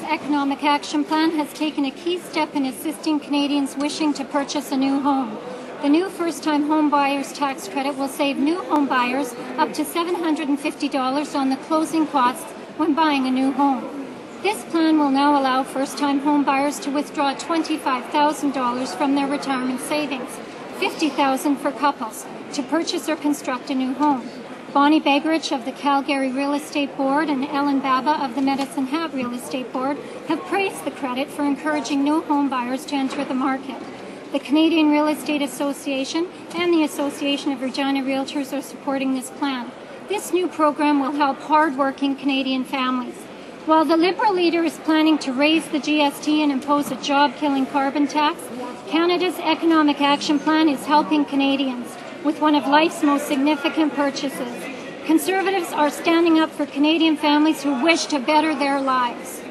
Economic Action Plan has taken a key step in assisting Canadians wishing to purchase a new home. The new first-time home buyers tax credit will save new home buyers up to $750 on the closing costs when buying a new home. This plan will now allow first-time home buyers to withdraw $25,000 from their retirement savings, $50,000 for couples, to purchase or construct a new home. Bonnie Begerich of the Calgary Real Estate Board and Ellen Baba of the Medicine Hat Real Estate Board have praised the credit for encouraging new home buyers to enter the market. The Canadian Real Estate Association and the Association of Regina Realtors are supporting this plan. This new program will help hard-working Canadian families. While the Liberal leader is planning to raise the GST and impose a job-killing carbon tax, Canada's Economic Action Plan is helping Canadians with one of life's most significant purchases. Conservatives are standing up for Canadian families who wish to better their lives.